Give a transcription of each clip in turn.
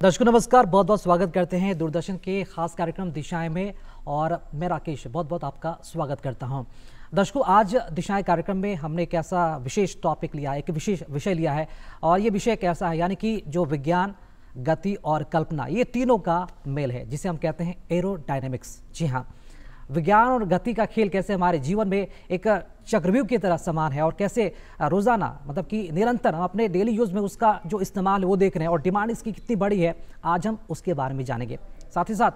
दर्शकों नमस्कार, बहुत बहुत स्वागत करते हैं दूरदर्शन के खास कार्यक्रम दिशाएं में और मैं राकेश बहुत बहुत आपका स्वागत करता हूं। दर्शकों, आज दिशाएं कार्यक्रम में हमने एक ऐसा विशेष टॉपिक लिया है, एक विशेष विषय लिया है और ये विषय कैसा है, यानी कि जो विज्ञान, गति और कल्पना, ये तीनों का मेल है जिसे हम कहते हैं एरोडायनेमिक्स। जी हाँ, विज्ञान और गति का खेल कैसे हमारे जीवन में एक चक्रव्यूह की तरह समान है और कैसे रोज़ाना मतलब कि निरंतर हम अपने डेली यूज़ में उसका जो इस्तेमाल है वो देख रहे हैं और डिमांड इसकी कितनी बड़ी है, आज हम उसके बारे में जानेंगे। साथ ही साथ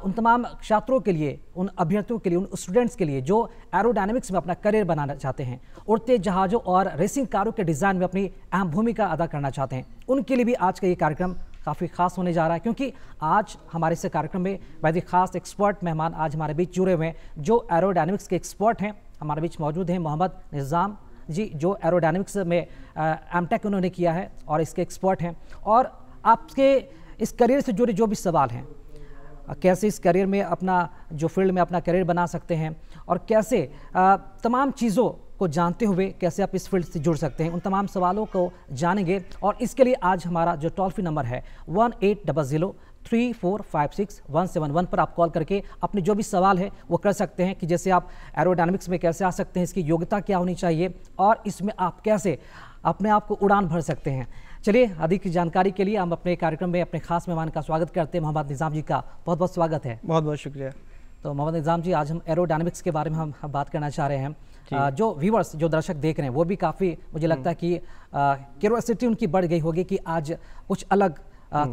उन तमाम छात्रों के लिए, उन अभ्यर्थियों के लिए, उन स्टूडेंट्स के लिए जो एरोडायनेमिक्स में अपना करियर बनाना चाहते हैं, उड़ते जहाज़ों और रेसिंग कारों के डिज़ाइन में अपनी अहम भूमिका अदा करना चाहते हैं, उनके लिए भी आज का ये कार्यक्रम काफ़ी खास होने जा रहा है, क्योंकि आज हमारे इस कार्यक्रम में बहुत ही खास एक्सपर्ट मेहमान आज हमारे बीच जुड़े हुए हैं जो एरोडायनेमिक्स के एक्सपर्ट हैं। हमारे बीच मौजूद हैं मोहम्मद निज़ाम जी, जो एरोडायनेमिक्स में एमटेक उन्होंने किया है और इसके एक्सपर्ट हैं। और आपके इस करियर से जुड़े जो भी सवाल हैं, कैसे इस करियर में अपना जो फील्ड में अपना करियर बना सकते हैं और कैसे तमाम चीज़ों को जानते हुए कैसे आप इस फील्ड से जुड़ सकते हैं, उन तमाम सवालों को जानेंगे। और इसके लिए आज हमारा जो टोल फ्री नंबर है 1800-3456-171 पर आप कॉल करके अपने जो भी सवाल है वो कर सकते हैं कि जैसे आप एरोडायनेमिक्स में कैसे आ सकते हैं, इसकी योग्यता क्या होनी चाहिए और इसमें आप कैसे अपने आप को उड़ान भर सकते हैं। चलिए, अधिक जानकारी के लिए हम अपने कार्यक्रम में अपने खास मेहमान का स्वागत करते हैं। मोहम्मद निज़ाम जी का बहुत बहुत स्वागत है। बहुत बहुत शुक्रिया। तो मोहम्मद निज़ाम जी, आज हम एरोडायनेमिक्स के बारे में हम बात करना चाह रहे हैं। जो व्यूवर्स, जो दर्शक देख रहे हैं, वो भी काफ़ी मुझे लगता है कि क्यूरियोसिटी उनकी बढ़ गई होगी कि आज कुछ अलग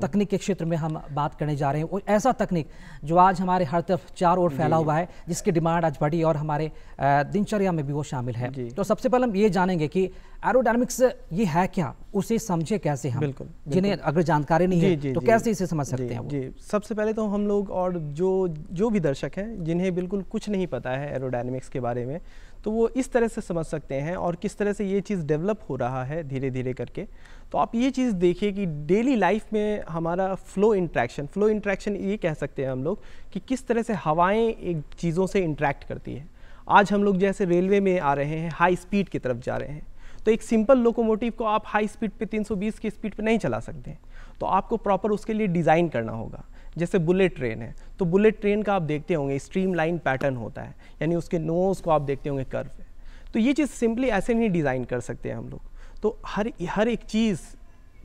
तकनीक के क्षेत्र में हम बात करने जा रहे हैं। वो ऐसा तकनीक जो आज हमारे हर तरफ चारों ओर फैला हुआ है, जिसकी डिमांड आज बढ़ी और हमारे दिनचर्या में भी वो शामिल है। तो सबसे पहले हम ये जानेंगे कि एरोडायनेमिक्स ये है क्या, उसे समझे कैसे हम, बिल्कुल, जिन्हें अगर जानकारी नहीं है तो कैसे इसे समझ सकते हैं। जी, सबसे पहले तो हम लोग और जो भी दर्शक हैं जिन्हें बिल्कुल कुछ नहीं पता है एरोडायनेमिक्स के बारे में, तो वो इस तरह से समझ सकते हैं और किस तरह से ये चीज़ डेवलप हो रहा है धीरे धीरे करके। तो आप ये चीज़ देखिए कि डेली लाइफ में हमारा फ्लो इंट्रैक्शन ये कह सकते हैं हम लोग कि किस तरह से हवाएं एक चीज़ों से इंट्रैक्ट करती है। आज हम लोग जैसे रेलवे में आ रहे हैं, हाई स्पीड की तरफ जा रहे हैं, तो एक सिंपल लोकोमोटिव को आप हाई स्पीड पे 320 की स्पीड पे नहीं चला सकते, तो आपको प्रॉपर उसके लिए डिज़ाइन करना होगा। जैसे बुलेट ट्रेन है, तो बुलेट ट्रेन का आप देखते होंगे स्ट्रीमलाइन पैटर्न होता है, यानी उसके नोज़ को आप देखते होंगे कर्व है। तो ये चीज़ सिंपली ऐसे नहीं डिज़ाइन कर सकते हैं हम लोग। तो हर एक चीज़,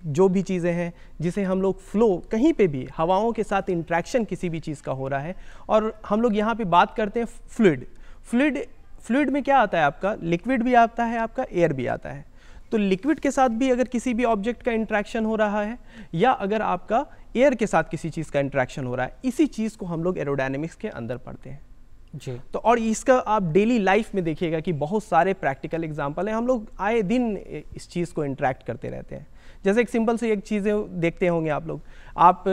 जो भी चीज़ें हैं जिसे हम लोग फ्लो, कहीं पे भी हवाओं के साथ इंट्रैक्शन किसी भी चीज़ का हो रहा है, और हम लोग यहाँ पे बात करते हैं फ्लूइड में क्या आता है आपका, लिक्विड भी आता है, आपका एयर भी आता है। तो लिक्विड के साथ भी अगर किसी भी ऑब्जेक्ट का इंट्रैक्शन हो रहा है या अगर आपका एयर के साथ किसी चीज़ का इंट्रैक्शन हो रहा है, इसी चीज़ को हम लोग एरोडायनेमिक्स के अंदर पढ़ते हैं जी। तो और इसका आप डेली लाइफ में देखिएगा कि बहुत सारे प्रैक्टिकल एग्जांपल हैं। हम लोग आए दिन इस चीज़ को इंटरेक्ट करते रहते हैं। जैसे एक सिंपल से एक चीज़ें देखते होंगे आप लोग, आप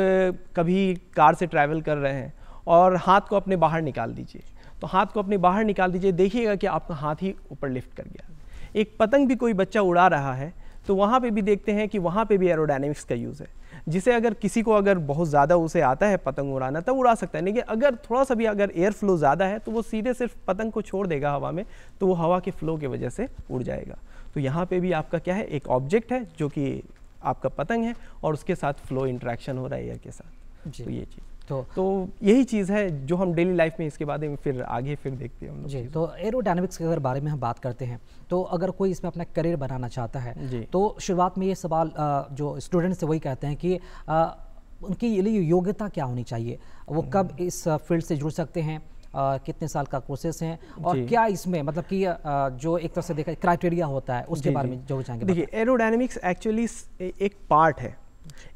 कभी कार से ट्रैवल कर रहे हैं और हाथ को अपने बाहर निकाल दीजिए, तो हाथ को अपने बाहर निकाल दीजिए, देखिएगा कि आपका हाथ ही ऊपर लिफ्ट कर गया। एक पतंग भी कोई बच्चा उड़ा रहा है तो वहाँ पे भी देखते हैं कि वहाँ पे भी एरोडायनेमिक्स का यूज़ है, जिसे अगर किसी को अगर बहुत ज़्यादा उसे आता है पतंग उड़ाना तब उड़ा सकता है, लेकिन अगर थोड़ा सा भी अगर एयर फ्लो ज़्यादा है तो वो सीधे सिर्फ पतंग को छोड़ देगा हवा में, तो वो हवा के फ्लो की वजह से उड़ जाएगा। तो यहाँ पे भी आपका क्या है, एक ऑब्जेक्ट है जो कि आपका पतंग है और उसके साथ फ्लो इंट्रैक्शन हो रहा है एयर के साथ। तो ये चीज़ तो यही चीज़ है जो हम डेली लाइफ में इसके बारे में फिर आगे देखते हैं हम लोग जी। तो एरोडायनेमिक्स के अगर बारे में हम बात करते हैं, तो अगर कोई इसमें अपना करियर बनाना चाहता है तो शुरुआत में ये सवाल जो स्टूडेंट्स से वही कहते हैं कि उनकी लिए योग्यता क्या होनी चाहिए, वो कब इस फील्ड से जुड़ सकते हैं, कितने साल का कोर्सेस हैं और क्या इसमें मतलब कि जो एक तरह से देखा क्राइटेरिया होता है उसके बारे में जो चाहेंगे। देखिए, एरोडायनेमिक्स एक्चुअली एक पार्ट है,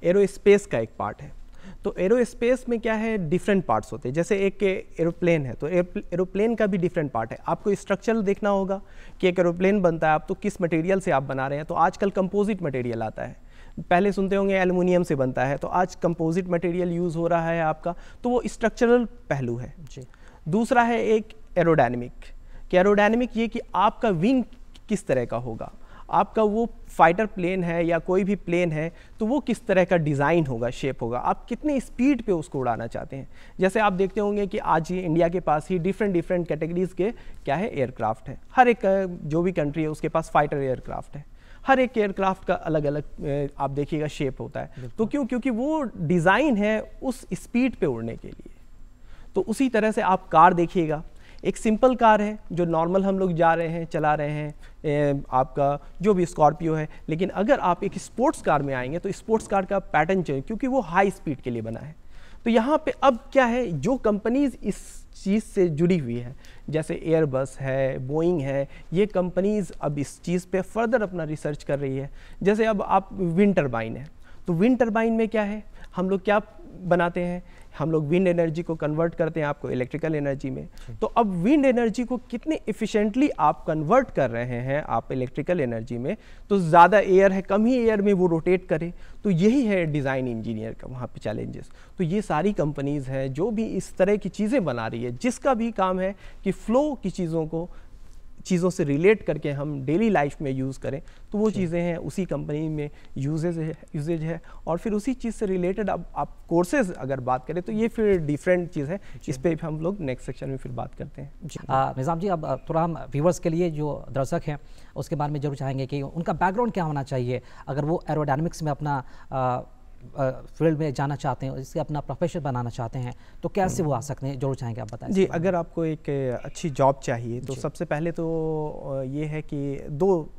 एरोस्पेस का एक पार्ट है। तो एरोस्पेस में क्या है, डिफरेंट पार्ट्स होते हैं। जैसे एक एरोप्लेन है तो एरोप्लेन का भी डिफरेंट पार्ट है। आपको स्ट्रक्चर देखना होगा कि एक एरोप्लेन बनता है आप तो किस मटेरियल से आप बना रहे हैं। तो आजकल कंपोजिट मटेरियल आता है, पहले सुनते होंगे एल्युमिनियम से बनता है, तो आज कंपोजिट मटेरियल यूज़ हो रहा है आपका, तो वो स्ट्रक्चरल पहलू है जी। दूसरा है एक एरोडायनेमिक, कि एरोडायनेमिक ये कि आपका विंग किस तरह का होगा, आपका वो फाइटर प्लेन है या कोई भी प्लेन है तो वो किस तरह का डिज़ाइन होगा, शेप होगा, आप कितनी स्पीड पे उसको उड़ाना चाहते हैं। जैसे आप देखते होंगे कि आज ये इंडिया के पास ही डिफरेंट कैटेगरीज के क्या है एयरक्राफ्ट है, हर एक जो भी कंट्री है उसके पास फाइटर एयरक्राफ्ट है। हर एक एयरक्राफ्ट का अलग अलग आप देखिएगा शेप होता है। तो क्योंकि वो डिज़ाइन है उस स्पीड पे उड़ने के लिए। तो उसी तरह से आप कार देखिएगा, एक सिंपल कार है जो नॉर्मल हम लोग जा रहे हैं, चला रहे हैं, आपका जो भी स्कॉर्पियो है। लेकिन अगर आप एक स्पोर्ट्स कार में आएंगे तो स्पोर्ट्स कार का पैटर्न चाहिए, क्योंकि वो हाई स्पीड के लिए बना है। तो यहाँ पे अब क्या है, जो कंपनीज इस चीज़ से जुड़ी हुई है, जैसे एयरबस है, बोइंग है, ये कंपनीज अब इस चीज़ पे फर्दर अपना रिसर्च कर रही है। जैसे अब आप विंड टरबाइन है, तो विंड टरबाइन में क्या है, हम लोग क्या बनाते हैं, हम लोग विंड एनर्जी को कन्वर्ट करते हैं आपको इलेक्ट्रिकल एनर्जी में। तो अब विंड एनर्जी को कितने इफ़िशेंटली आप कन्वर्ट कर रहे हैं आप इलेक्ट्रिकल एनर्जी में, तो ज़्यादा एयर है, कम ही एयर में वो रोटेट करे। तो यही है डिज़ाइन इंजीनियर का वहाँ पे चैलेंजेस। तो ये सारी कंपनीज़ हैं जो भी इस तरह की चीज़ें बना रही है, जिसका भी काम है कि फ़्लो की चीज़ों से रिलेट करके हम डेली लाइफ में यूज़ करें। तो वो चीज़ें हैं उसी कंपनी में यूजेज है। और फिर उसी चीज़ से रिलेटेड अब आप कोर्सेज अगर बात करें तो ये फिर डिफरेंट चीज़ है, इस पर हम लोग नेक्स्ट सेक्शन में फिर बात करते हैं। निज़ाम जी, अब थोड़ा हम व्यूवर्स के लिए जो दर्शक हैं उसके बारे में जरूर चाहेंगे कि उनका बैकग्राउंड क्या होना चाहिए अगर वो एरोडायनामिक्स में अपना फील्ड में जाना चाहते हैं, इससे अपना प्रोफेशन बनाना चाहते हैं, तो कैसे वो आ सकते हैं, जरूर चाहेंगे आप बताएं। जी, अगर आपको एक अच्छी जॉब चाहिए तो सबसे पहले तो ये है कि 2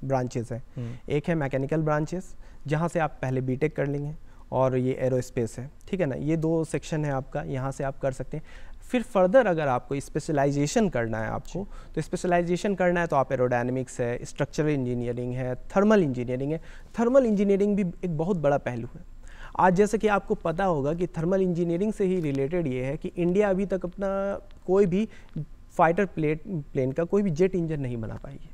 ब्रांचेस हैं। एक है मैकेनिकल ब्रांचेस, जहाँ से आप पहले बीटेक कर लेंगे, और ये एरोस्पेस है, ठीक है ना। ये 2 सेक्शन है आपका, यहाँ से आप कर सकते हैं। फिर फर्दर अगर आपको स्पेशलाइजेशन करना है आपको, तो स्पेशलाइजेशन करना है तो आप एरोडायनामिक्स है, स्ट्रक्चरल इंजीनियरिंग है, थर्मल इंजीनियरिंग है। थर्मल इंजीनियरिंग भी एक बहुत बड़ा पहलू है। आज जैसे कि आपको पता होगा कि थर्मल इंजीनियरिंग से ही रिलेटेड ये है कि इंडिया अभी तक अपना कोई भी फाइटर प्लेन का कोई भी जेट इंजन नहीं बना पाई है।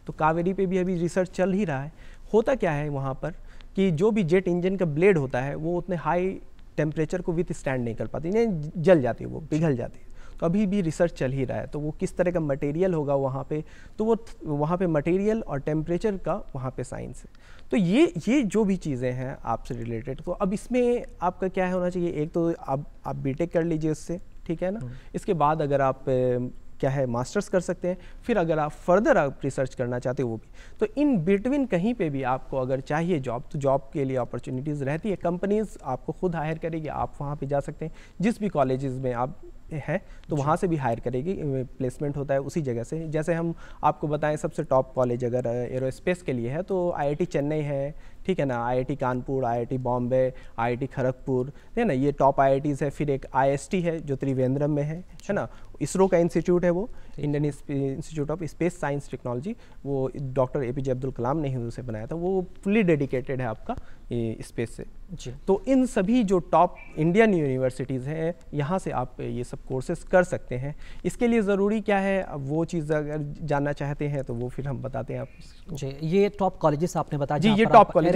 तो कावेरी पे भी अभी रिसर्च चल ही रहा है। होता क्या है वहाँ पर कि जो भी जेट इंजन का ब्लेड होता है वो उतने हाई टेम्परेचर को विथ स्टैंड नहीं कर पाती, नहीं जल जाती है, वो पिघल जाती है। तो अभी भी रिसर्च चल ही रहा है। तो वो किस तरह का मटेरियल होगा वहाँ पे, तो वो वहाँ पे मटेरियल और टेम्परेचर का वहाँ पे साइंस है। तो ये जो भी चीज़ें हैं आपसे रिलेटेड, तो अब इसमें आपका क्या होना चाहिए, एक तो आप बीटेक कर लीजिए इससे, ठीक है ना। इसके बाद अगर आप क्या है मास्टर्स कर सकते हैं। फिर अगर आप फर्दर आप रिसर्च करना चाहते हो वो भी, तो इन बिटवीन कहीं पे भी आपको अगर चाहिए जॉब, तो जॉब के लिए अपॉर्चुनिटीज़ रहती है। कंपनीज आपको खुद हायर करेगी, आप वहाँ पे जा सकते हैं। जिस भी कॉलेजेस में आप है तो वहाँ से भी हायर करेगी, प्लेसमेंट होता है उसी जगह से। जैसे हम आपको बताएं सबसे टॉप कॉलेज अगर एरोस्पेस के लिए है तो आईआईटी चेन्नई है, ठीक है ना, IIT Kanpur, IIT Bombay, IIT Kharagpur, है ना, ये टॉप आईआईटीज़ है। फिर एक आईएसटी है जो त्रिवेंद्रम में है ना। इसरो का इंस्टीट्यूट है वो, Indian institute of space science technology, वो डॉक्टर एपीजे अब्दुल कलाम ने ही उसे बनाया था। वो फुल्ली डेडिकेटेड है आपका स्पेस से जी। तो इन सभी जो टॉप इंडियन यूनिवर्सिटीज़ हैं यहाँ से आप ये सब कोर्सेज कर सकते हैं। इसके लिए ज़रूरी क्या है, अब वो चीज़ अगर जानना चाहते हैं तो वो फिर हम बताते हैं आपको जी। ये टॉप कॉलेजेस आपने बताया जी, ये टॉप कॉलेजेस।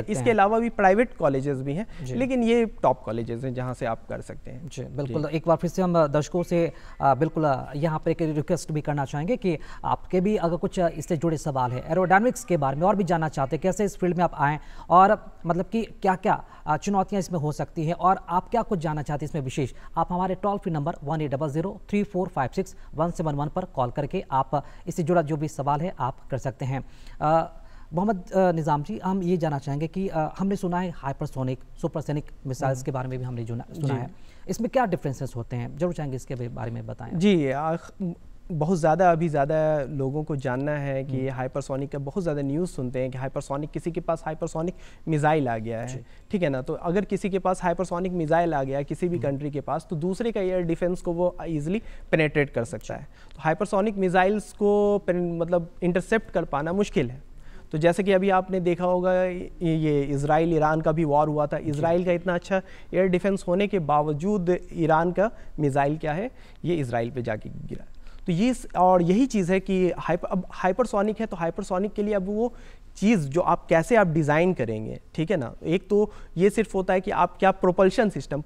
इसके अलावा भी प्राइवेट कॉलेजेस भी हैं, लेकिन ये टॉप कॉलेजेस हैं जहाँ से आप कर सकते हैं जी। बिल्कुल, एक बार फिर से हम दर्शकों से बिल्कुल यहाँ पर एक रिक्वेस्ट भी करना चाहेंगे कि आपके भी अगर कुछ इससे जुड़े सवाल है, एरोडायनामिक्स के बारे में और भी जानना चाहते हैं, कैसे इस फील्ड में आप आएँ और मतलब कि क्या क्या चुनौतियाँ इसमें हो सकती हैं और आप क्या कुछ जानना चाहते हैं इसमें विशेष, आप हमारे टोल फ्री नंबर 1800-3456-171 पर कॉल करके आप इससे जुड़ा जो भी सवाल है आप कर सकते हैं। मोहम्मद निज़ाम जी, हम ये जानना चाहेंगे कि हमने सुना है हाइपरसोनिक, सुपरसोनिक मिसाइल्स के बारे में भी हमने सुना है, इसमें क्या डिफरेंसेस होते हैं, जरूर चाहेंगे इसके बारे में बताएं जी। बहुत ज़्यादा लोगों को जानना है कि हाइपरसोनिक का बहुत ज़्यादा न्यूज़ सुनते हैं कि हाइपरसोनिक, किसी के पास हाइपरसोनिक मिसाइल आ गया है, ठीक है ना। तो अगर किसी के पास हाइपरसोनिक मिसाइल आ गया किसी भी कंट्री के पास, तो दूसरे का एयर डिफेंस को वो ईजिली पेनेट्रेट कर सकता है। तो हाइपरसोनिक मिसाइल्स को मतलब इंटरसेप्ट कर पाना मुश्किल है। तो जैसे कि अभी आपने देखा होगा ये इजराइल ईरान का भी वॉर हुआ था। इजराइल का इतना अच्छा एयर डिफेंस होने के बावजूद ईरान का मिसाइल क्या है, ये इजराइल पे जाके गिरा। तो ये और यही चीज़ है कि अब हाइपरसोनिक है, तो हाइपरसोनिक के लिए अब वो चीज़ जो आप कैसे आप डिज़ाइन करेंगे, ठीक है ना। एक तो ये सिर्फ होता है कि आप क्या प्रोपल्शन सिस्टम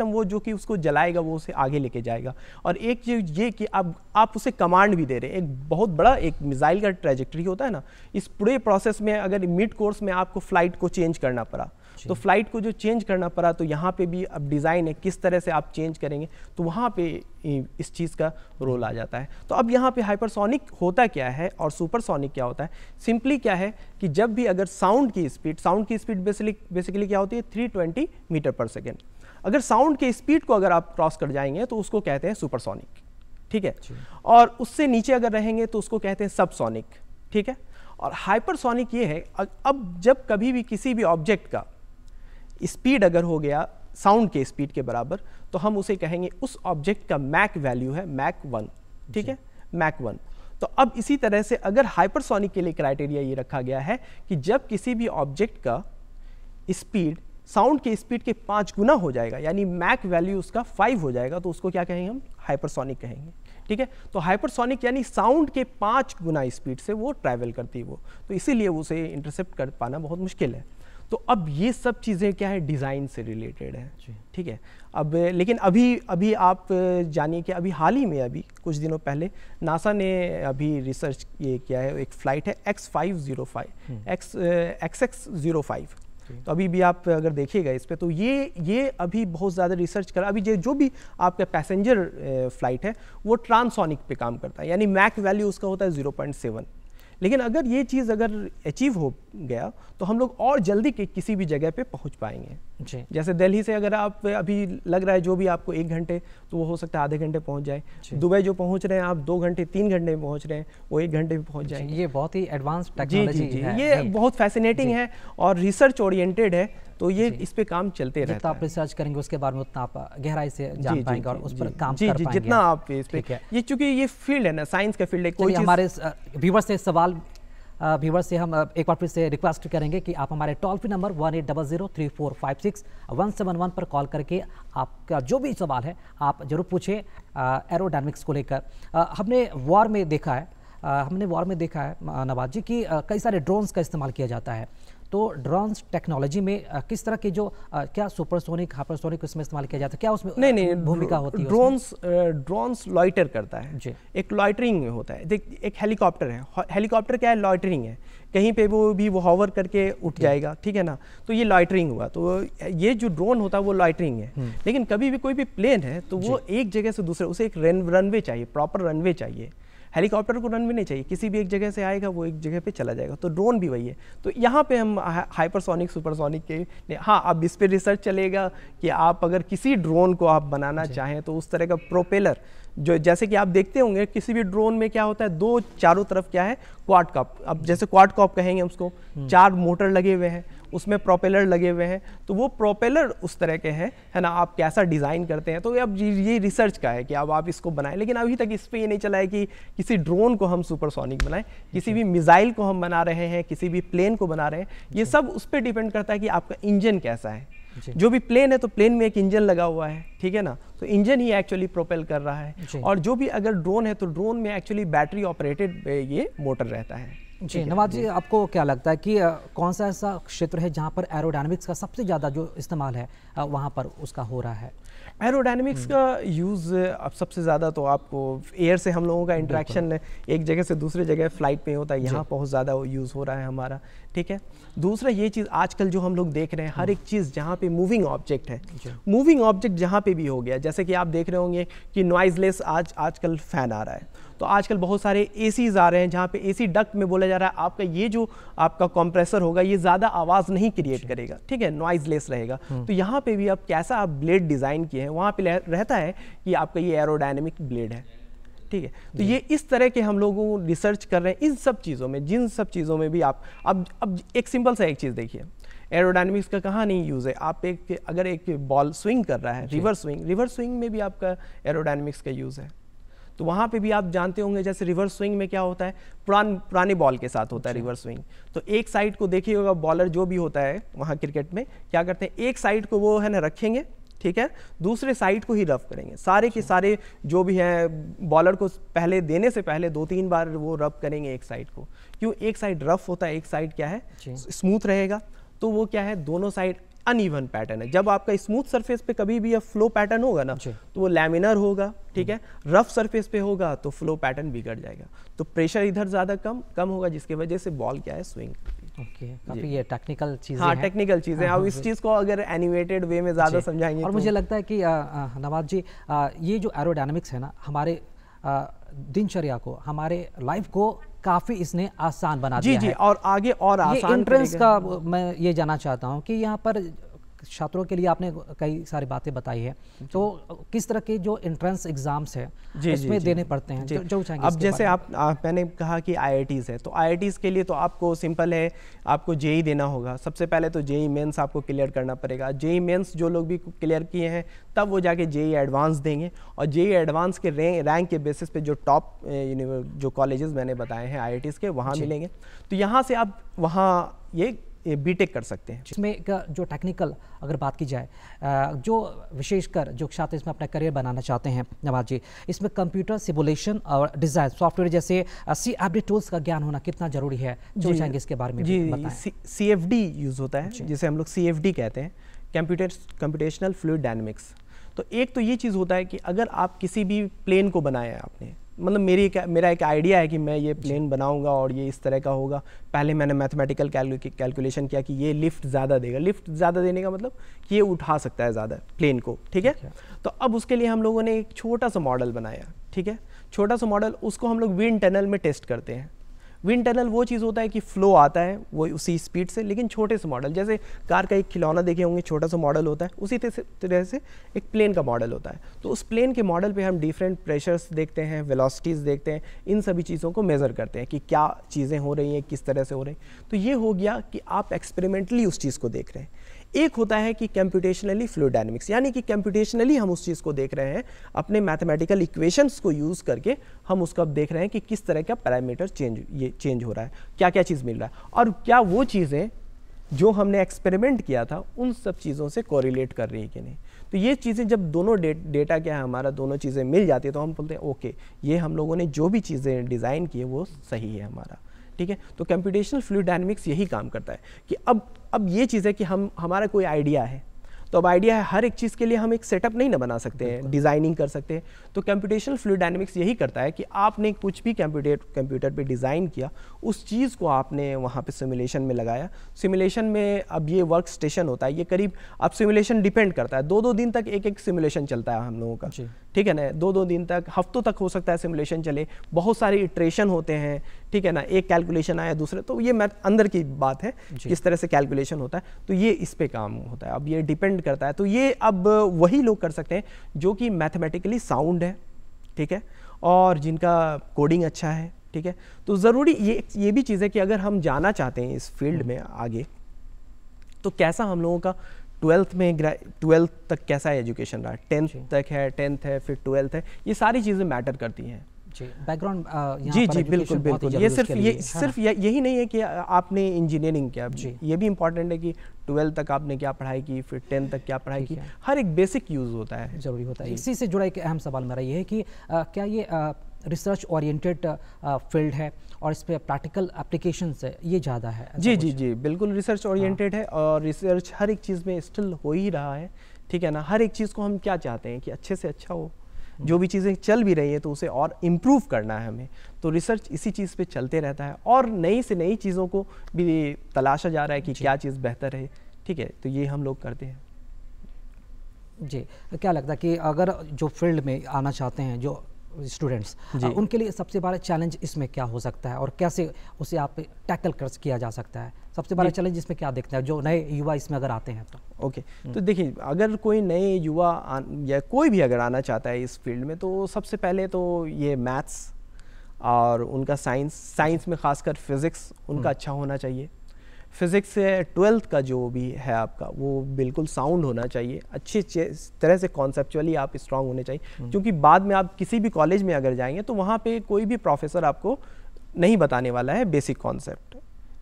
वो जो कि उसको जलाएगा, वो उसे आगे लेके जाएगा। और एक चीज़ ये कि आप उसे कमांड भी दे रहे हैं। एक बहुत बड़ा एक मिसाइल का ट्रैजेक्टरी होता है ना, इस पूरे प्रोसेस में अगर मिड कोर्स में आपको फ्लाइट को चेंज करना पड़ा, तो फ्लाइट को जो चेंज करना पड़ा, तो यहाँ पे भी अब डिज़ाइन है किस तरह से आप चेंज करेंगे। तो वहाँ पे इस चीज़ का रोल आ जाता है। तो अब यहाँ पे हाइपरसोनिक होता क्या है और सुपरसोनिक क्या होता है? सिंपली क्या है कि जब भी अगर साउंड की स्पीड बेसिकली क्या होती है 320 मीटर पर सेकेंड। अगर साउंड के स्पीड को अगर आप क्रॉस कर जाएंगे तो उसको कहते हैं सुपरसोनिक, ठीक है। और उससे नीचे अगर रहेंगे तो उसको कहते हैं सबसोनिक, ठीक है। और हाइपरसोनिक ये है अब जब कभी भी किसी भी ऑब्जेक्ट का स्पीड अगर हो गया साउंड के स्पीड के बराबर तो हम उसे कहेंगे उस ऑब्जेक्ट का मैक वैल्यू है मैक 1, ठीक है, मैक 1। तो अब इसी तरह से अगर हाइपरसोनिक के लिए क्राइटेरिया ये रखा गया है कि जब किसी भी ऑब्जेक्ट का स्पीड साउंड के स्पीड के 5 गुना हो जाएगा, यानी मैक वैल्यू उसका 5 हो जाएगा, तो उसको क्या कहेंगे हम? हाइपरसोनिक कहेंगे, ठीक है। तो हाइपरसोनिक यानी साउंड के 5 गुना स्पीड से वो ट्रैवल करती है वो, तो इसीलिए उसे इंटरसेप्ट कर पाना बहुत मुश्किल है। तो अब ये सब चीज़ें क्या है, डिज़ाइन से रिलेटेड है, ठीक है। अब लेकिन अभी आप जानिए कि अभी हाल ही में अभी कुछ दिनों पहले नासा ने अभी रिसर्च ये किया है, एक फ़्लाइट है X505 XX05। तो अभी भी आप अगर देखिएगा इस पे तो ये अभी बहुत ज़्यादा रिसर्च करा। अभी जो भी आपका पैसेंजर फ्लाइट है वो ट्रांसोनिक पे काम करता है, यानी मैक वैल्यू उसका होता है 0.7। लेकिन अगर ये चीज़ अगर अचीव हो गया तो हम लोग और जल्दी के किसी भी जगह पे पहुंच पाएंगे। जैसे दिल्ली से अगर आप अभी लग रहा है जो भी आपको 1 घंटे, तो वो हो सकता है आधे घंटे पहुंच जाए। दुबई जो पहुंच रहे हैं आप 2 घंटे 3 घंटे में पहुंच रहे हैं, वो 1 घंटे में पहुंच जाएंगे। ये बहुत ही एडवांस टेक्नोलॉजी है, ये बहुत फैसिनेटिंग है और रिसर्च ओरिएंटेड है, तो ये इस पे काम चलते रहता है। जितना आप रिसर्च करेंगे उसके बारे में उतना आप गहराई से जान पाएंगे और उस पर काम कर पाएंगे। जितना आप इस पे, ये चूंकि ये फील्ड है ना, साइंस का फील्ड है। कोई हमारे व्यूअर्स से सवाल व्यूअर्स से हम एक बार फिर से रिक्वेस्ट करेंगे कि आप हमारे टोल फ्री नंबर 18003456 171 पर कॉल करके आपका जो भी सवाल है आप जरूर पूछें एरोडायनामिक्स को लेकर। हमने वॉर में देखा है नवाज जी कि कई सारे ड्रोन्स का इस्तेमाल किया जाता है। तो ड्रोन्स टेक्नोलॉजी में किस तरह के जो क्या सुपरसोनिक हाइपरसोनिक उसमें इस्तेमाल किया जाता है, क्या उसमें नहीं भूमिका होती है? ड्रोन्स लॉइटर करता है, एक लॉइटरिंग में होता है। देख एक हेलीकॉप्टर है, हेलीकॉप्टर क्या है, लॉइटरिंग है, कहीं पे वो हॉवर करके उठ जाएगा, ठीक है ना, तो ये लॉइटरिंग हुआ। तो ये जो ड्रोन होता है वो लॉइटरिंग है। लेकिन कभी भी कोई भी प्लेन है तो वो एक जगह से दूसरे, उसे एक रनवे चाहिए, प्रॉपर रनवे चाहिए। हेलीकॉप्टर को रनवे नहीं चाहिए, किसी भी एक जगह से आएगा वो एक जगह पे चला जाएगा। तो ड्रोन भी वही है। तो यहाँ पे हम हाइपरसोनिक सुपरसोनिक के हाँ, अब इस पे रिसर्च चलेगा कि आप अगर किसी ड्रोन को आप बनाना चाहें तो उस तरह का प्रोपेलर, जो जैसे कि आप देखते होंगे किसी भी ड्रोन में क्या होता है, 2 चारों तरफ क्या है, क्वाड कॉप। अब जैसे क्वाड कॉप कहेंगे उसको, 4 मोटर लगे हुए हैं, उसमें प्रोपेलर लगे हुए हैं। तो वो प्रोपेलर उस तरह के हैं, है ना, आप कैसा डिज़ाइन करते हैं। तो अब ये रिसर्च का है कि अब आप इसको बनाएं। लेकिन अभी तक इस पे ये नहीं चला है कि किसी ड्रोन को हम सुपरसोनिक बनाएं, किसी भी मिसाइल को हम बना रहे हैं, किसी भी प्लेन को बना रहे हैं। ये सब उस पर डिपेंड करता है कि आपका इंजन कैसा है। जो भी प्लेन है तो प्लेन में एक इंजन लगा हुआ है, ठीक है ना, तो इंजन ही एक्चुअली प्रोपेल कर रहा है। और जो भी अगर ड्रोन है तो ड्रोन में एक्चुअली बैटरी ऑपरेटेड ये मोटर रहता है। जी नवाज जी, आपको क्या लगता है कि कौन सा ऐसा क्षेत्र है जहां पर एरोडायनामिक्स का सबसे ज़्यादा जो इस्तेमाल है वहां पर उसका हो रहा है? एरोडायनामिक्स का यूज़ अब सबसे ज़्यादा तो आपको एयर से हम लोगों का इंटरेक्शन एक जगह से दूसरे जगह फ्लाइट में होता है, यहाँ बहुत ज़्यादा यूज़ हो रहा है हमारा, ठीक है। दूसरा ये चीज़ आजकल जो हम लोग देख रहे हैं, हर एक चीज़ जहाँ पे मूविंग ऑब्जेक्ट है, मूविंग ऑब्जेक्ट जहाँ पे भी हो गया, जैसे कि आप देख रहे होंगे कि नॉइजलेस आजकल फ़ैन आ रहा है। तो आजकल बहुत सारे एसीज आ रहे हैं जहाँ पे एसी डक्ट में बोला जा रहा है आपका ये जो आपका कंप्रेसर होगा ये ज़्यादा आवाज़ नहीं क्रिएट करेगा, ठीक है, नॉइजलेस रहेगा। तो यहाँ पे भी अब कैसा आप ब्लेड डिज़ाइन किए हैं, वहाँ पे रहता है कि आपका ये एरोडायनेमिक ब्लेड है, ठीक है। तो ये इस तरह के हम लोगों रिसर्च कर रहे हैं इन सब चीज़ों में, जिन सब चीज़ों में भी आप अब एक सिंपल सा एक चीज़ देखिए, एरोडायनेमिक्स का कहाँ नहीं यूज़ है। आप अगर एक बॉल स्विंग कर रहा है, रिवर्स स्विंग में भी आपका एरोडायनेमिक्स का यूज़ है। तो वहाँ पे भी आप जानते होंगे जैसे रिवर्स स्विंग में क्या होता है, पुराने बॉल के साथ होता है रिवर्स स्विंग। तो एक साइड को देखिए होगा, बॉलर जो भी होता है वहाँ क्रिकेट में क्या करते हैं, एक साइड को वो है ना रखेंगे, ठीक है, दूसरे साइड को ही रफ करेंगे। सारे के सारे जो भी हैं बॉलर को पहले देने से पहले 2-3 बार वो रफ करेंगे एक साइड को। क्यों? एक साइड रफ होता है, एक साइड क्या है स्मूथ रहेगा। तो वो क्या है, दोनों साइड अनइवन पैटर्न है। जब आपका स्मूथ सरफेस पे कभी भी फ्लो पैटर्न होगा ना तो वो लैमिनर होगा, ठीक है। रफ सरफेस पे होगा तो फ्लो पैटर्न बिगड़ जाएगा, तो प्रेशर इधर ज़्यादा कम होगा, जिसकी वजह से बॉल क्या है स्विंग। ओके, काफ़ी ये टेक्निकल चीज़ें हाँ, हैं। टेक्निकल चीज़ें। अब इस चीज़ को अगर एनिमेटेड वे में ज़्यादा समझाएंगे और तो मुझे लगता है कि नवाज जी, ये जो एरोडायनामिक्स है ना, हमारे दिनचर्या को, हमारे लाइफ को काफ़ी इसने आसान बना दिया जी है। और आगे और ये आसान एंट्रेंस करेगा। का मैं ये जानना चाहता हूँ कि यहाँ पर छात्रों के लिए आपने कई सारी बातें बताई है, तो किस तरह के जो एंट्रेंस एग्जाम्स है इसमें देने पड़ते हैं, जो चाहेंगे अब जैसे मैंने कहा कि आईआईटीज़ है, तो आईआईटीज़ के लिए तो आपको सिंपल है, आपको जेई देना होगा। सबसे पहले तो जेई मेंस आपको क्लियर करना पड़ेगा। जेई मेंस जो लोग भी क्लियर किए हैं तब वो जाके जेई एडवांस देंगे, और जेई एडवांस के रैंक के बेसिस पे जो टॉप जो कॉलेजेस मैंने बताए हैं आईआईटीज़ के, वहाँ मिलेंगे। तो यहाँ से आप वहाँ ये बीटेक कर सकते हैं। इसमें जो टेक्निकल अगर बात की जाए, जो विशेषकर जो छात्र इसमें अपना करियर बनाना चाहते हैं नवाज जी, इसमें कंप्यूटर सिमुलेशन और डिज़ाइन सॉफ्टवेयर जैसे CFD टूल्स का ज्ञान होना कितना ज़रूरी है, जो चाहेंगे इसके बारे में बताएं। CFD यूज़ होता है, जिसे हम लोग CFD कहते हैं, कंप्यूटेशनल फ्लूइड डायनेमिक्स। तो एक तो ये चीज़ होता है कि अगर आप किसी भी प्लेन को बनाया है आपने, मतलब मेरा एक आइडिया है कि मैं ये प्लेन बनाऊंगा और ये इस तरह का होगा। पहले मैंने मैथमेटिकल कैलकुलेशन किया कि ये लिफ्ट ज़्यादा देगा। लिफ्ट ज़्यादा देने का मतलब कि ये उठा सकता है ज़्यादा प्लेन को, ठीक है। तो अब उसके लिए हम लोगों ने एक छोटा सा मॉडल बनाया, ठीक है। छोटा सा मॉडल, उसको हम लोग विंड टनल में टेस्ट करते हैं। विंड टनल वो चीज़ होता है कि फ्लो आता है वो उसी स्पीड से, लेकिन छोटे से मॉडल, जैसे कार का एक खिलौना देखे होंगे, छोटा सा मॉडल होता है, उसी तरह से एक प्लेन का मॉडल होता है। तो उस प्लेन के मॉडल पे हम डिफरेंट प्रेशर्स देखते हैं, वेलोसिटीज़ देखते हैं, इन सभी चीज़ों को मेज़र करते हैं कि क्या चीज़ें हो रही हैं, किस तरह से हो रही हैं। तो ये हो गया कि आप एक्सपेरिमेंटली उस चीज़ को देख रहे हैं। एक होता है कि कंप्यूटेशनली फ्लूइड डायनेमिक्स, यानी कि कंप्यूटेशनली हम उस चीज़ को देख रहे हैं, अपने मैथमेटिकल इक्वेशंस को यूज़ करके हम उसको देख रहे हैं कि किस तरह का पैरामीटर चेंज हो रहा है, क्या क्या चीज़ मिल रहा है, और क्या वो चीज़ें जो हमने एक्सपेरिमेंट किया था उन सब चीज़ों से कोरिलेट कर रही है कि नहीं। तो ये चीज़ें जब दोनों डेटा क्या है हमारा, दोनों चीज़ें मिल जाती है, तो हम बोलते हैं ओके, ये हम लोगों ने जो भी चीज़ें डिज़ाइन की है वो सही है हमारा, ठीक है। तो कंप्यूटेशनल फ्लूइड डायनेमिक्स यही काम करता है कि अब ये चीज़ है कि हमारा कोई आइडिया है, तो अब आइडिया है, हर एक चीज़ के लिए हम एक सेटअप नहीं ना बना सकते हैं, डिज़ाइनिंग कर सकते हैं। तो कंप्यूटेशनल फ्लूइड डायनेमिक्स यही करता है कि आपने कुछ भी कंप्यूटर पे डिज़ाइन किया, उस चीज़ को आपने वहाँ पे सिमुलेशन में लगाया। सिमुलेशन में अब ये वर्क स्टेशन होता है, ये करीब अब सिमुलेशन डिपेंड करता है, 2-2 दिन तक एक सिमुलेशन चलता है हम लोगों का, ठीक है ना। 2-2 दिन तक, हफ्तों तक हो सकता है सिमुलेशन चले, बहुत सारे इटरेशन होते हैं, ठीक है ना। एक कैलकुलेशन आया दूसरे, तो ये अंदर की बात है किस तरह से कैलकुलेशन होता है, तो ये इस पे काम होता है। अब ये डिपेंड करता है, तो ये अब वही लोग कर सकते हैं जो कि मैथमेटिकली साउंड है, ठीक है, और जिनका कोडिंग अच्छा है, ठीक है। तो ज़रूरी ये भी चीज़ है कि अगर हम जाना चाहते हैं इस फील्ड में आगे, तो कैसा हम लोगों का 12th तक कैसा एजुकेशन रहा, 10th तक है, 10th है, फिर 12th है, ये सारी चीज़ें मैटर करती हैं। जी, बैकग्राउंड जी बिल्कुल। ये सिर्फ यही नहीं है कि आपने इंजीनियरिंग किया, ये भी इंपॉर्टेंट है कि 12th तक आपने क्या पढ़ाई की, फिर 10th तक क्या पढ़ाई की, हर एक बेसिक यूज़ होता है, ज़रूरी होता है। इसी से जुड़ा एक अहम सवाल मेरा ये है कि क्या ये रिसर्च ओरिएंटेड फील्ड है और इस पर प्रैक्टिकल एप्लीकेशंस है, ये ज़्यादा है? जी बिल्कुल रिसर्च ओरिएंटेड है, और रिसर्च हर एक चीज़ में स्टिल हो ही रहा है, ठीक है ना। हर एक चीज़ को हम क्या चाहते हैं कि अच्छे से अच्छा हो, जो भी चीज़ें चल भी रही है तो उसे और इम्प्रूव करना है हमें, तो रिसर्च इसी चीज़ पे चलते रहता है, और नई से नई चीज़ों को भी तलाशा जा रहा है कि क्या चीज़ बेहतर है, ठीक है। तो ये हम लोग करते हैं। जी, क्या लगता है कि अगर जो फील्ड में आना चाहते हैं जो स्टूडेंट्स, उनके लिए सबसे बड़ा चैलेंज इसमें क्या हो सकता है और कैसे उसे आप टैकल किया जा सकता है? सबसे बड़ा चैलेंज इसमें क्या देखते हैं जो नए युवा इसमें अगर आते हैं तो? ओके, तो देखिए, अगर कोई नए युवा या कोई भी अगर आना चाहता है इस फील्ड में, तो सबसे पहले तो ये मैथ्स और उनका साइंस में खासकर फिज़िक्स उनका अच्छा होना चाहिए। फिज़िक्स से 12th का जो भी है आपका, वो बिल्कुल साउंड होना चाहिए, अच्छी तरह से कॉन्सेप्चुअली आप स्ट्रांग होने चाहिए, क्योंकि बाद में आप किसी भी कॉलेज में अगर जाएंगे तो वहाँ पे कोई भी प्रोफेसर आपको नहीं बताने वाला है बेसिक कॉन्सेप्ट,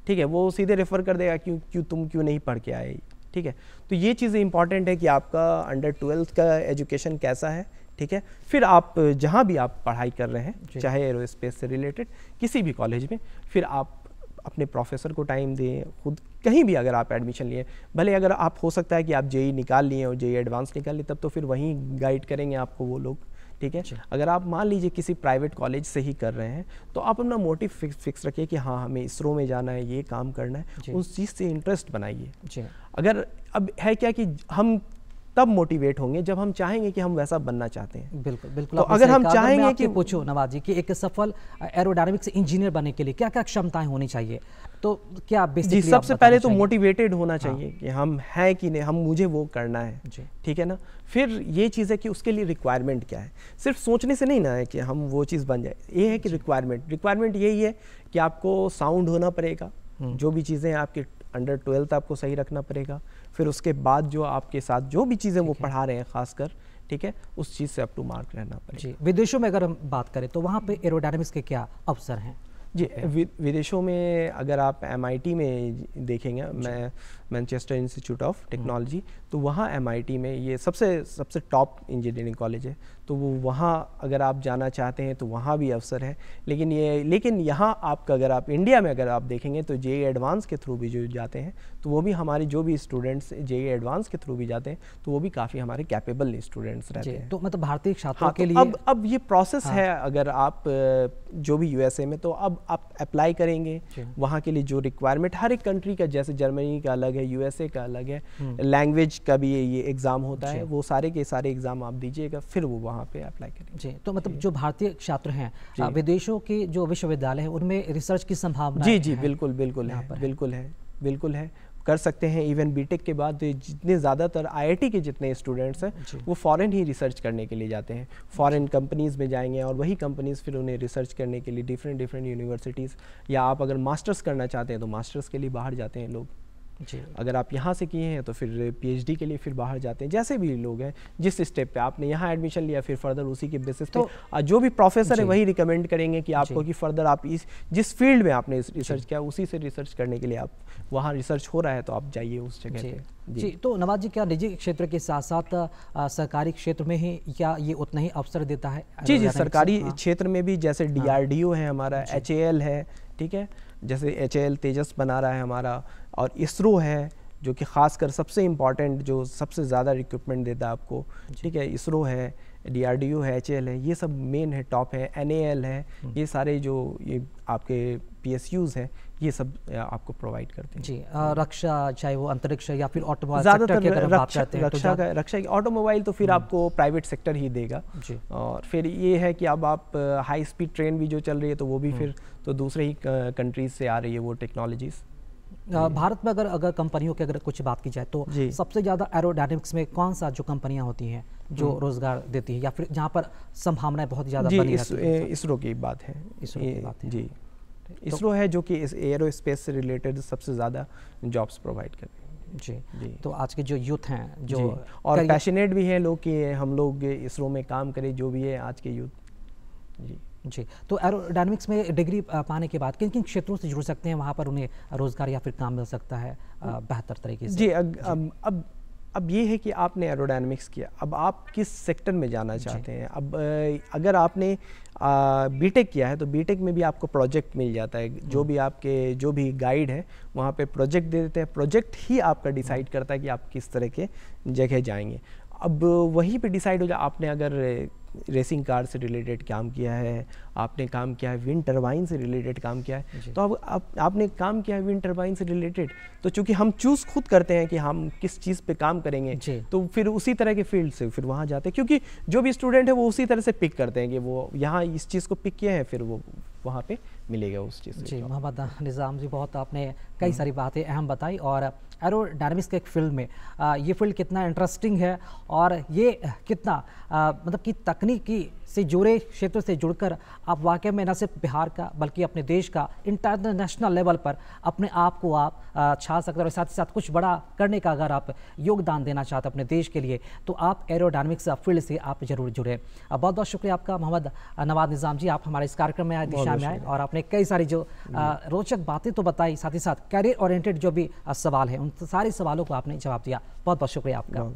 ठीक है। वो सीधे रेफ़र कर देगा तुम क्यों नहीं पढ़ के आए, ठीक है। तो ये चीज़ें इंपॉर्टेंट है कि आपका अंडर 12th का एजुकेशन कैसा है, ठीक है। फिर आप जहाँ भी आप पढ़ाई कर रहे हैं, चाहे एरोस्पेस से रिलेटेड किसी भी कॉलेज में, फिर आप अपने प्रोफेसर को टाइम दें, खुद कहीं भी अगर आप एडमिशन लिए, भले अगर आप हो सकता है कि आप जेई निकाल लिए और जेई एडवांस निकाल लिए, तब तो फिर वहीं गाइड करेंगे आपको वो लोग, ठीक है। अगर आप मान लीजिए किसी प्राइवेट कॉलेज से ही कर रहे हैं तो आप अपना मोटिव फिक्स रखिए कि हाँ हमें इसरो में जाना है, ये काम करना है, उस चीज़ से इंटरेस्ट बनाइए। अगर अब है क्या कि हम तब मोटिवेट होंगे जब हम चाहेंगे कि हम वैसा बनना चाहते हैं। बिल्कुल बिल्कुल। तो अगर हम चाहेंगे कि पूछो नवाज जी कि एक सफल एरोडायनामिक्स इंजीनियर बनने के लिए क्या क्या क्षमताएं होनी चाहिए, तो क्या बेसिकली जी सबसे पहले तो मोटिवेटेड होना चाहिए कि हम हैं कि नहीं, हम मुझे वो करना है, ठीक है ना। फिर ये चीज़ है कि उसके लिए रिक्वायरमेंट क्या है, सिर्फ सोचने से नहीं ना है कि हम वो चीज़ बन जाए। ये है कि रिक्वायरमेंट यही है कि आपको साउंड होना पड़ेगा, जो भी चीज़ें आपके अंडर 12th आपको सही रखना पड़ेगा। फिर उसके बाद जो आपके साथ जो भी चीज़ें वो पढ़ा रहे हैं खासकर, ठीक है, उस चीज़ से अप टू मार्क रहना पड़ेगा। जी, विदेशों में अगर हम बात करें तो वहाँ पे एरोडायनामिक्स के क्या अवसर हैं? जी, विदेशों में अगर आप MIT में देखेंगे, मैं मैनचेस्टर इंस्टीट्यूट ऑफ टेक्नोलॉजी, तो वहाँ MIT में ये सबसे टॉप इंजीनियरिंग कॉलेज है, तो वो वहाँ अगर आप जाना चाहते हैं तो वहाँ भी अवसर है। लेकिन यहाँ आपका अगर आप इंडिया में अगर आप देखेंगे तो JEE एडवांस के थ्रू भी जो जाते हैं, तो वो भी हमारे जो भी स्टूडेंट्स JEE एडवांस के थ्रू भी जाते हैं तो वो भी काफ़ी हमारे कैपेबल स्टूडेंट्स रहते हैं। तो मतलब भारतीय छात्रों के लिए अब ये प्रोसेस है, अगर आप जो भी USA में, तो अब आप अप्लाई करेंगे वहाँ के लिए जो रिक्वायरमेंट हर एक कंट्री का, जैसे जर्मनी का अलग है, USA का अलग है, लैंग्वेज का भी ये एग्ज़ाम होता है, वो सारे के सारे एग्ज़ाम आप दीजिएगा, फिर वो वहाँ पे अप्लाई करेंगे। जी, तो मतलब जो भारतीय छात्र हैं विदेशों के जो विश्वविद्यालय हैं उनमें रिसर्च की संभावना जी बिल्कुल है, कर सकते हैं। इवन बीटेक के बाद जितने ज़्यादातर IIT के जितने स्टूडेंट्स हैं वो फॉरेन ही रिसर्च करने के लिए जाते हैं, फॉरेन कंपनीज़ में जाएंगे और वही कंपनीज़ फिर उन्हें रिसर्च करने के लिए डिफरेंट यूनिवर्सिटीज़, या आप अगर मास्टर्स करना चाहते हैं तो मास्टर्स के लिए बाहर जाते हैं लोग। अगर आप यहाँ से किए हैं तो फिर PhD के लिए फिर बाहर जाते हैं। जैसे भी लोग हैं, जिस स्टेप पे आपने यहाँ एडमिशन लिया, फिर फर्दर उसी के बेसिस पे जो भी प्रोफेसर है वही रिकमेंड करेंगे कि आपको कि फर्दर आप जिस फील्ड में आपने रिसर्च किया उसी से रिसर्च करने के लिए आप वहाँ रिसर्च हो रहा है तो आप जाइए उस जगह पे। जी, तो नवाज जी क्या निजी क्षेत्र के साथ साथ सरकारी क्षेत्र में ही क्या ये उतना ही अवसर देता है? जी, सरकारी क्षेत्र में भी, जैसे DRDO है हमारा, HAL है, ठीक है, जैसे HAL तेजस बना रहा है हमारा, और इसरो है जो कि खासकर सबसे इम्पॉर्टेंट, जो सबसे ज़्यादा रिक्रूटमेंट देता है आपको, ठीक है, इसरो है, DRDO है, HAL है, ये सब मेन है, टॉप है, NAL है, ये सारे जो ये आपके PSUs हैं ये सब आपको प्रोवाइड करते हैं। जी, रक्षा, चाहे वो अंतरिक्ष या फिर ऑटोमोबाइल सेक्टर की अगर बात करते हैं, रक्षा की ऑटोमोबाइल तो फिर आपको प्राइवेट सेक्टर ही देगा जी। और फिर ये है कि अब आप हाई स्पीड ट्रेन भी जो चल रही है तो वो भी फिर तो दूसरे ही कंट्रीज से आ रही है वो टेक्नोलॉजीज़। भारत में अगर कंपनियों की अगर कुछ बात की जाए तो सबसे ज़्यादा एरोडायनामिक्स में कौन सा जो कंपनियां होती हैं जो रोजगार देती है या फिर जहां पर संभावनाएं बहुत ज़्यादा बनी रहती है? इसरो की बात है, जी, इसरो है जो कि एरोस्पेस से रिलेटेड सबसे ज़्यादा जॉब्स प्रोवाइड करते हैं। जी, तो आज के जो यूथ हैं जो और पैशनेट भी हैं लोग कि हम लोग इसरो में काम करें, जो भी है आज के यूथ। जी, तो एरोडायनामिक्स में डिग्री पाने के बाद किन किन क्षेत्रों से जुड़ सकते हैं, वहाँ पर उन्हें रोजगार या फिर काम मिल सकता है बेहतर तरीके से? जी, अब ये है कि आपने एरोडायनामिक्स किया, अब आप किस सेक्टर में जाना चाहते हैं। अब अगर आपने बीटेक किया है तो बीटेक में भी आपको प्रोजेक्ट मिल जाता है, जो भी गाइड है वहाँ पे प्रोजेक्ट दे देते हैं, प्रोजेक्ट ही आपका डिसाइड करता है कि आप किस तरह के जगह जाएंगे। अब वहीं पे डिसाइड हो जाए, आपने अगर रेसिंग कार से रिलेटेड काम किया है, आपने काम किया है विंड टरबाइन से रिलेटेड काम किया है, तो अब आपने काम किया है विंड टरबाइन से रिलेटेड, तो चूंकि हम चूज़ खुद करते हैं कि हम किस चीज़ पे काम करेंगे, तो फिर उसी तरह के फील्ड से फिर वहाँ जाते हैं, क्योंकि जो भी स्टूडेंट है वो उसी तरह से पिक करते हैं कि वो यहाँ इस चीज़ को पिक किया है, फिर वो वहाँ पे मिलेगा उस चीज़ से। जी, मोहम्मद निज़ाम जी, बहुत आपने कई सारी बातें अहम बताई, और एरोडायनामिक्स के एक फील्ड में ये फील्ड कितना इंटरेस्टिंग है और ये कितना मतलब कि तकनीकी से जुड़े क्षेत्र से जुड़कर आप वाकई में न सिर्फ बिहार का बल्कि अपने देश का इंटरनेशनल लेवल पर अपने आप को आप छा सकते हैं, और साथ ही साथ कुछ बड़ा करने का अगर आप योगदान देना चाहते हैं अपने देश के लिए तो आप एरोडायनामिक्स फील्ड से आप जरूर जुड़े। बहुत बहुत शुक्रिया आपका मोहम्मद नवाज निज़ाम जी, आप हमारे इस कार्यक्रम में आए, दिशा में आए, और आपने कई सारी जो रोचक बातें तो बताई, साथ ही साथ कैरियर ओरिएंटेड जो भी सवाल है उन सारे सवालों को आपने जवाब दिया। बहुत बहुत शुक्रिया आपका।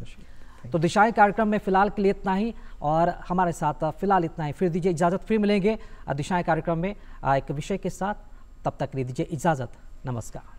तो दिशाएं कार्यक्रम में फिलहाल के लिए इतना ही, और हमारे साथ फिलहाल इतना ही। फिर दीजिए इजाज़त, फिर मिलेंगे दिशाएं कार्यक्रम में एक विषय के साथ, तब तक के लिए दीजिए इजाज़त, नमस्कार।